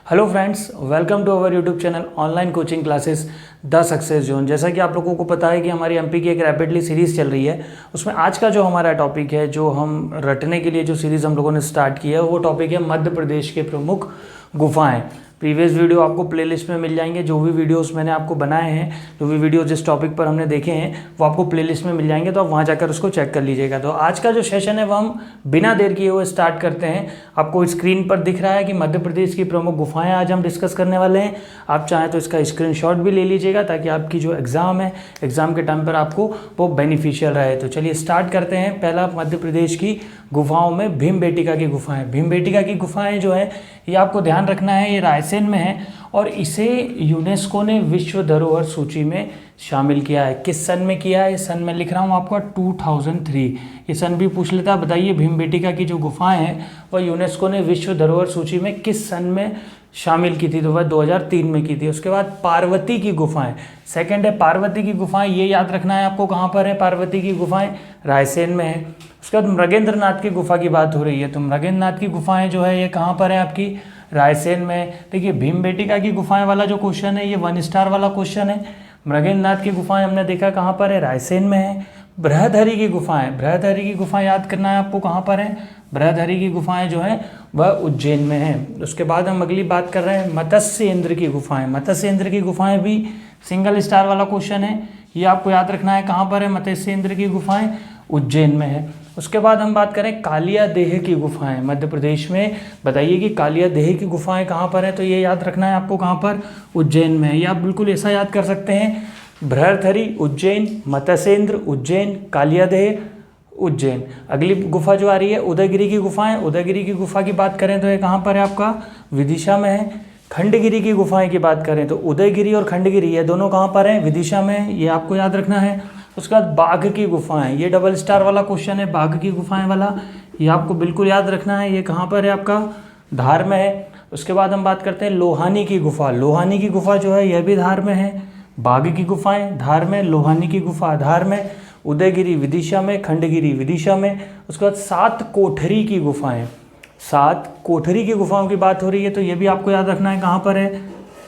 Hello friends, welcome to our YouTube channel online coaching classes the success zone. जैसा कि आप लोगों को पता है कि हमारी एमपी की एक रैपिडली सीरीज़ चल रही है, उसमें आज का जो हमारा टॉपिक है, जो हम रटने के लिए जो सीरीज़ हम लोगों ने स्टार्ट किया है, वो टॉपिक है मध्य प्रदेश के प्रमुख गुफाएं। प्रीवियस वीडियो आपको प्लेलिस्ट में मिल जाएंगे। जो भी वीडियोस मैंने आपको बनाए हैं, जो भी वीडियो जिस टॉपिक पर हमने देखे हैं, वो आपको प्लेलिस्ट में मिल जाएंगे, तो आप वहाँ जाकर उसको चेक कर लीजिएगा। तो आज का जो सेशन है वो हम बिना देर किए हुए स्टार्ट करते हैं। आपको स्क्रीन पर दिख रहा है कि मध्य प्रदेश की प्रमुख गुफाएं आज हम डिस्कस करने वाले हैं। आप चाहें तो इसका स्क्रीनशॉट भी ले लीजिएगा, ताकि आपकी जो एग्ज़ाम है, एग्ज़ाम के टाइम पर आपको वो बेनिफिशियल रहे। तो चलिए स्टार्ट करते हैं। पहला मध्य प्रदेश की गुफाओं में भीमबेटका की गुफाएं। भीमबेटका की गुफाएं जो है, ये आपको ध्यान रखना है, ये रायसेन में है और इसे यूनेस्को ने विश्व धरोहर सूची में शामिल किया है। किस सन में किया है? ये सन में लिख रहा हूँ आपको 2003। ये सन भी पूछ लेता है। बताइए भीमबेटका की जो गुफाएं हैं वह यूनेस्को ने विश्व धरोहर सूची में किस सन में शामिल की थी? तो वह 2003 में की थी। उसके बाद पार्वती की गुफाएं, सेकंड है पार्वती की गुफाएं। ये याद रखना है आपको, कहाँ पर है पार्वती की गुफाएं? रायसेन में है। उसके बाद मृगेंद्रनाथ की गुफा की बात हो रही है, तो मृगेंद्रनाथ की गुफाएं जो है ये कहाँ पर है आपकी? रायसेन में। देखिए भीमबेटका की गुफाएं वाला जो क्वेश्चन है, ये 1 स्टार वाला क्वेश्चन है। मृगेंद्रनाथ की गुफाएं हमने देखा कहाँ पर है? रायसेन में है। बृहदहरि की गुफाएं, बृहदहरि की गुफाएं याद करना है आपको, कहाँ पर है? बृहदहरि की गुफाएं जो है वह उज्जैन में है। उसके बाद हम अगली बात कर रहे हैं मत्स्येंद्र की गुफाएं। मत्स्येंद्र की गुफाएं भी सिंगल स्टार वाला क्वेश्चन है, ये आपको याद रखना है। कहाँ पर है मत्स्येंद्र की गुफाएं? उज्जैन में है। उसके बाद हम बात करें कालिया देह की गुफाएं मध्य प्रदेश में। बताइए कि कालिया देह की गुफाएं कहाँ पर है? तो ये याद रखना है आपको, कहाँ पर? उज्जैन में। ये आप बिल्कुल ऐसा याद कर सकते हैं, बृहदहरि उज्जैन, मत्स्येंद्र उज्जैन, कालिया देह उज्जैन। अगली गुफा जो आ रही है उदयगिरी की गुफाएं। उदयगिरी की गुफा की बात करें तो ये कहाँ पर है आपका? विदिशा में है। खंडगिरी की गुफाएं की बात करें तो उदयगिरी और खंडगिरी ये दोनों कहाँ पर हैं? विदिशा में। ये आपको याद रखना है। उसके बाद बाघ की गुफाएं, ये डबल स्टार वाला क्वेश्चन है, बाघ की गुफाएं वाला, ये आपको बिल्कुल याद रखना है। ये कहाँ पर है आपका? धार में है। उसके बाद हम बात करते हैं लोहानी की गुफा। लोहानी की गुफा जो है यह भी धार में है। बाघ की गुफाएं धार में, लोहानी की गुफा धार में, उदयगिरी विदिशा में, खंडगिरी विदिशा में। उसके बाद 7 कोठरी की गुफाएं, 7 कोठरी की गुफाओं की बात हो रही है, तो ये भी आपको याद रखना है, कहाँ पर है?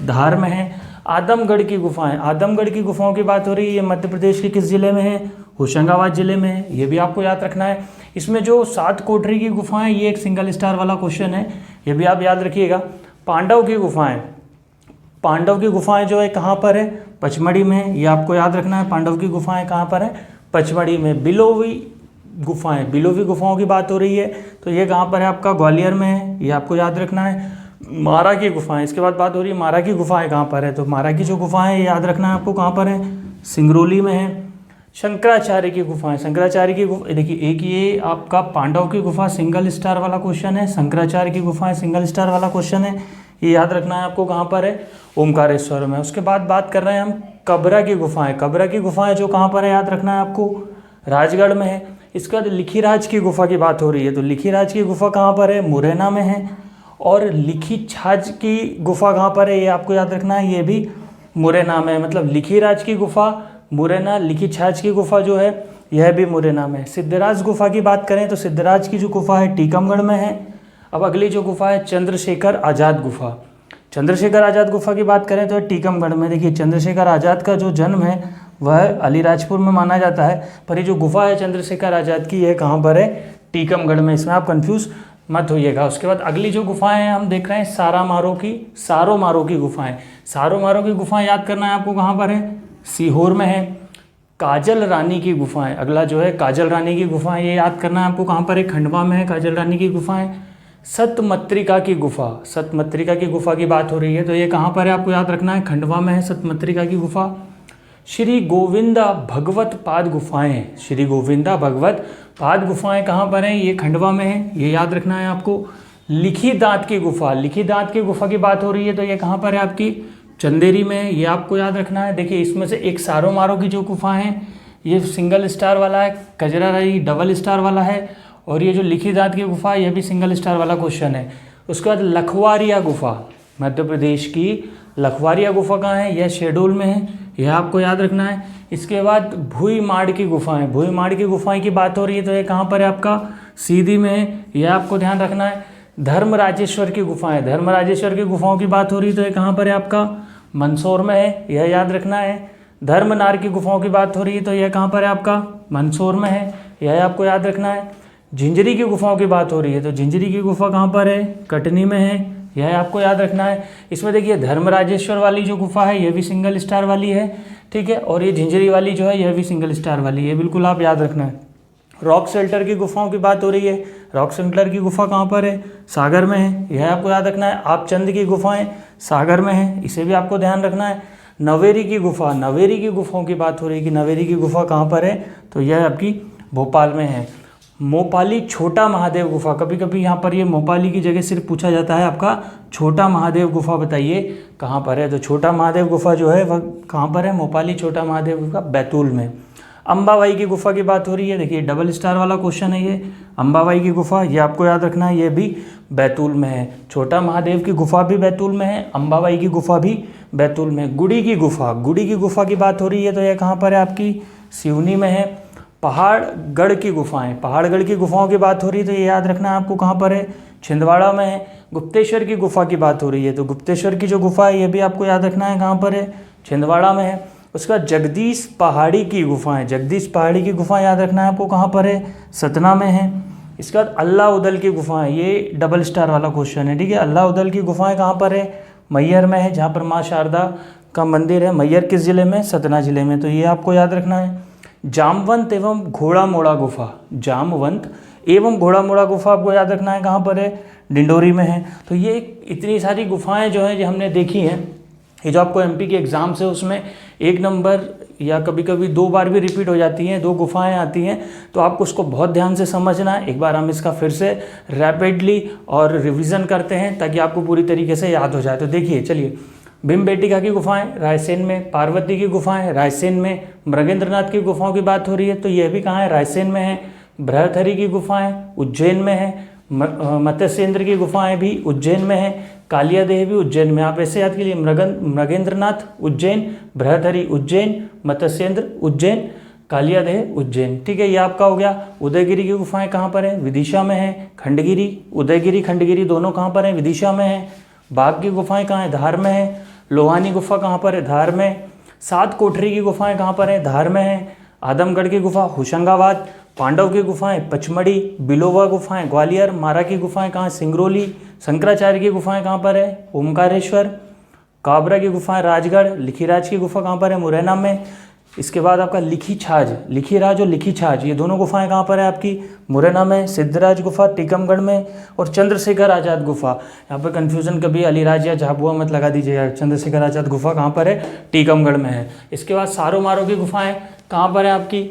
धार में है। आदमगढ़ की गुफाएं, आदमगढ़ की गुफाओं की बात हो रही है, ये मध्य प्रदेश के किस जिले में है? होशंगाबाद जिले में है। ये भी आपको याद रखना है। इसमें जो 7 कोठरी की गुफाएं, ये एक सिंगल स्टार वाला क्वेश्चन है, ये भी आप याद रखिएगा। पांडव की गुफाएं, पांडव की गुफाएं जो है कहाँ पर है? पचमढ़ी में। ये आपको याद रखना है, पांडव की गुफाएं कहाँ पर है? पचमढ़ी में। बिलोवी गुफाएं, बिलोवी गुफाओं की बात हो रही है, तो ये कहाँ पर है आपका? ग्वालियर में है। ये आपको याद रखना है। मारा की गुफाएं, इसके बाद बात हो रही है मारा की गुफाएं कहाँ पर है? तो मारा की जो गुफाएं है, याद रखना है आपको, कहाँ पर है? सिंगरौली में है। शंकराचार्य की गुफाएं, शंकराचार्य की गुफा, देखिए एक ये आपका पांडव की गुफा सिंगल स्टार वाला क्वेश्चन है, शंकराचार्य की गुफाएं सिंगल स्टार वाला क्वेश्चन है, ये याद रखना है आपको, कहाँ पर है? ओमकारेश्वर में। उसके बाद बात कर रहे हैं हम कबरा की गुफाएं। कबरा की गुफाएं जो कहाँ पर है, याद रखना है आपको? राजगढ़ में है। इसके बाद लिखीराज की गुफा की बात हो रही है, तो लिखीराज की गुफा कहाँ पर है? मुरैना में है। और लिखी छाछ की गुफा कहाँ पर है? ये आपको याद रखना है, ये भी मुरैना में है। मतलब लिखीराज की गुफा मुरैना, लिखी छाछ की गुफा जो है यह भी मुरैना में है। सिद्धराज गुफा की बात करें तो सिद्धराज की जो गुफा है टीकमगढ़ में है। अब अगली जो गुफा है चंद्रशेखर आज़ाद गुफा। चंद्रशेखर आज़ाद गुफा की बात करें तो टीकमगढ़ में। देखिए चंद्रशेखर आज़ाद का जो जन्म है वह अलीराजपुर में माना जाता है, पर ये जो गुफा है चंद्रशेखर आज़ाद की, यह कहाँ पर है? टीकमगढ़ में। इसमें आप कंफ्यूज मत होइएगा। उसके बाद अगली जो गुफाएं हैं हम देख रहे हैं सारामारो की, सारोमारो की गुफाएं। सारोमारो की गुफाएं याद करना है आपको, कहाँ पर है? सीहोर में है। काजल रानी की गुफाएं, अगला जो है काजल रानी की गुफाएं, ये याद करना है आपको, कहाँ पर है? खंडवा में है काजल रानी की गुफाएं। सतमत्रिका की गुफा, सतमत्रिका की गुफा की बात हो रही है, तो ये कहाँ पर है? आपको याद रखना है, खंडवा में है सतमत्रिका की गुफा। श्री गोविंदा भगवत पाद गुफाएं, श्री गोविंदा भगवत पाद गुफाएं कहाँ पर हैं? ये खंडवा में है, ये याद रखना है आपको। लिखी दांत की गुफा, लिखी दांत की गुफा की बात हो रही है, तो ये कहाँ पर है आपकी? चंदेरी में है, ये आपको याद रखना है। देखिए इसमें से एक सारोमारो की जो गुफा है ये सिंगल स्टार वाला है, कजराराई डबल स्टार वाला है, और ये जो लिखी दांत की गुफा है यह भी सिंगल स्टार वाला क्वेश्चन है। उसके बाद लखवारिया गुफा, मध्य प्रदेश की लखवारिया गुफा कहाँ है? यह शेडोल में है, यह आपको याद रखना है। इसके बाद भुईमाड़ की गुफाएं, भुईमाड़ की गुफाएं की बात हो रही है, तो ये कहाँ पर है आपका? सीधी में है, यह आपको ध्यान रखना है। धर्मराजेश्वर की गुफाएं, धर्मराजेश्वर की गुफाओं की बात हो रही तो ये कहाँ पर है आपका, मंदसौर में है, यह याद रखना है। धर्मनार की गुफाओं की बात हो रही है तो यह कहाँ पर है आपका, मंदसौर में है, यह आपको याद रखना है। झिंझरी की गुफाओं की बात हो रही है तो झिंझरी की गुफा कहाँ पर है, कटनी में है, यह आपको याद रखना है। इसमें देखिए धर्मराजेश्वर वाली जो गुफा है यह भी सिंगल स्टार वाली है, ठीक है, और ये झिंझरी वाली जो है यह भी सिंगल स्टार वाली है, बिल्कुल आप याद रखना है। रॉक शेल्टर की गुफाओं की बात हो रही है, रॉक शेल्टर की गुफा कहाँ पर है, सागर में है, यह आपको याद रखना है। आपचंद की गुफाएं सागर में है, इसे भी आपको ध्यान रखना है। नवेरी की गुफा, नवेरी की गुफाओं की बात हो रही है कि नवेरी की गुफा कहाँ पर है, तो यह आपकी भोपाल में है। मोपाली छोटा महादेव गुफा, कभी कभी यहाँ पर ये मोपाली की जगह सिर्फ पूछा जाता है आपका छोटा महादेव गुफा बताइए कहाँ पर है, तो छोटा महादेव गुफा जो है वह कहाँ पर है, मोपाली छोटा महादेव गुफा बैतूल में। अंबाबाई की गुफा की बात हो रही है, देखिए डबल स्टार वाला क्वेश्चन है ये, अंबाबाई की गुफा ये आपको याद रखना है, ये भी बैतूल में है। छोटा महादेव की गुफा भी बैतूल में है, अंबाबाई की गुफा भी बैतूल में। गुड़ी की गुफा, गुड़ी की गुफा की बात हो रही है तो यह कहाँ पर है आपकी, सिवनी में है। पहाड़गढ़ की गुफाएं, पहाड़गढ़ की गुफाओं की बात हो रही है तो ये याद रखना है आपको कहाँ पर है, छिंदवाड़ा में है। गुप्तेश्वर की गुफा की बात हो रही है तो गुप्तेश्वर की जो गुफा है ये भी आपको याद रखना है कहाँ पर है, छिंदवाड़ा में है। उसके बाद जगदीश पहाड़ी की गुफाएं, जगदीश पहाड़ी की गुफा याद रखना है आपको कहाँ पर है, सतना में है। इसके बाद अल्लाह उदल की गुफाएं, ये डबल स्टार वाला क्वेश्चन है, ठीक है। अल्लाह उदल की गुफाएं कहाँ पर है, मैहर में है, जहाँ पर माँ शारदा का मंदिर है। मैहर किस जिले में, सतना जिले में, तो ये आपको याद रखना है। जामवंत एवं घोड़ा मोड़ा गुफा, जामवंत एवं घोड़ा मोड़ा गुफा आपको याद रखना है कहाँ पर है, डिंडोरी में है। तो ये इतनी सारी गुफाएं जो हैं जो हमने देखी हैं, ये जो आपको एमपी के एग्ज़ाम से उसमें एक नंबर या कभी कभी 2 बार भी रिपीट हो जाती हैं, 2 गुफाएं आती हैं, तो आपको उसको बहुत ध्यान से समझना है। एक बार हम इसका फिर से रैपिडली और रिवीजन करते हैं ताकि आपको पूरी तरीके से याद हो जाए। तो देखिए चलिए, भीमबेटका की गुफाएं रायसेन में, पार्वती की गुफाएं रायसेन में, मृगेंद्रनाथ की गुफाओं की बात हो रही है तो यह भी कहाँ है, रायसेन में है। बृहत्थरी की गुफाएं उज्जैन में है। मत्स्येंद्र की गुफाएं भी उज्जैन में है। कालिया देह भी उज्जैन में, आप ऐसे याद कीजिए, मृगेंद्रनाथ उज्जैन, बृहत्थरी उज्जैन, मत्स्येंद्र उज्जैन, कालिया देह उज्जैन, ठीक है, ये आपका हो गया। उदयगिरी की गुफाएं कहाँ पर है, विदिशा में है। खंडगिरी, उदयगिरी खंडगिरी दोनों कहाँ पर है, विदिशा में है। बाघ की गुफाएं कहाँ है, धार में है। लोहानी गुफा कहाँ पर है, धार में। 7 कोठरी की गुफाएं कहाँ पर है, धार में है। आदमगढ़ की गुफा होशंगाबाद। पांडव की गुफाएं पचमढ़ी। बिलोवा गुफाएं ग्वालियर। मारा की गुफाएं कहाँ, सिंगरौली। शंकराचार्य की गुफाएं कहाँ पर है, ओमकारेश्वर। काबरा की गुफाएं राजगढ़। लिखीराज की गुफा कहाँ पर है, मुरैना में। इसके बाद आपका लिखी छाछ, लिखीराज और लिखी छाछ, ये दोनों गुफाएं कहाँ पर है आपकी, मुरैना में। सिद्धराज गुफा टीकमगढ़ में। और चंद्रशेखर आज़ाद गुफा, यहाँ पर कन्फ्यूज़न कभी अलीराज या झाबुआ मत लगा दीजिएगा, चंद्रशेखर आज़ाद गुफा कहाँ पर है, टीकमगढ़ में है। इसके बाद सारो मारो की गुफाएँ कहाँ पर है आपकी,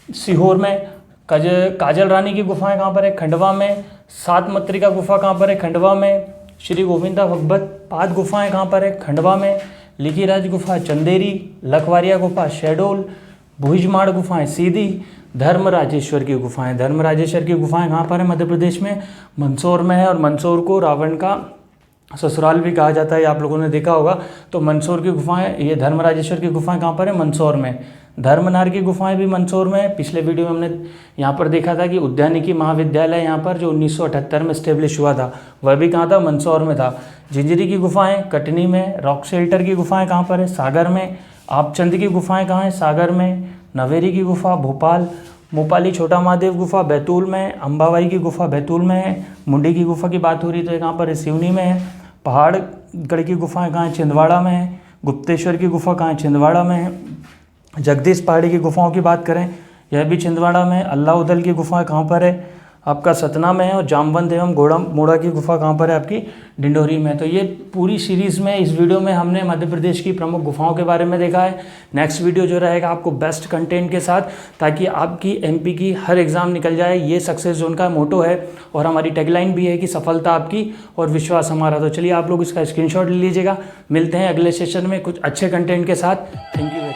सीहोर में। काजल रानी की गुफाएं कहाँ पर है, खंडवा में। 7 मत्रिका गुफा कहाँ पर है, खंडवा में। श्री गोविंदा भगवत पाद गुफाएं कहाँ पर है, खंडवा में। लिखीराज गुफा चंदेरी। लखवारिया गुफा शहडोल। भुजमाड़ गुफाएं सीधी। धर्मराजेश्वर की गुफाएं, धर्मराजेश्वर की गुफाएं कहाँ पर है, मध्य प्रदेश में, मंदसौर में है। और मंदसौर को रावण का ससुराल भी कहा जाता है, आप लोगों ने देखा होगा। तो मंदसौर की गुफाएं, ये धर्मराजेश्वर की गुफाएं कहाँ पर है, मंदसौर में। धर्मनार की गुफाएं भी मंदसौर में है। पिछले वीडियो में हमने यहाँ पर देखा था कि उद्यानिकी महाविद्यालय यहाँ पर जो 1978 में स्टेब्लिश हुआ था, वह भी कहाँ था, मंदसौर में था। झिंझरी की गुफाएं कटनी में। रॉक शेल्टर की गुफाएं कहाँ पर है, सागर में। आपचंद की गुफाएं कहाँ है, सागर में। नवेरी की गुफा भोपाल। मोपाली छोटा महादेव गुफा बैतूल में। अंबाबाई की गुफा बैतूल में है। मुंडी की गुफा की बात हो रही तो ये कहाँ पर है, सिवनी में है। पहाड़गढ़ की गुफाएं कहाँ है, छिंदवाड़ा में है। गुप्तेश्वर की गुफा कहाँ है, छिंदवाड़ा में है। जगदीश पहाड़ी की गुफाओं की बात करें, यह भी छिंदवाड़ा में। अल्लाह उदल की गुफा कहाँ पर है, आपका सतना में है। और जामवंत एवं घोड़ा मोड़ा की गुफा कहाँ पर है, आपकी डिंडोरी में। तो ये पूरी सीरीज़ में इस वीडियो में हमने मध्य प्रदेश की प्रमुख गुफाओं के बारे में देखा है। नेक्स्ट वीडियो जो रहेगा आपको बेस्ट कंटेंट के साथ, ताकि आपकी एमपी की हर एग्ज़ाम निकल जाए। ये सक्सेस जोन का मोटो है और हमारी टैगलाइन भी है कि सफलता आपकी और विश्वास हमारा। तो चलिए आप लोग इसका स्क्रीनशॉट ले लीजिएगा। मिलते हैं अगले सेशन में कुछ अच्छे कंटेंट के साथ। Thank you.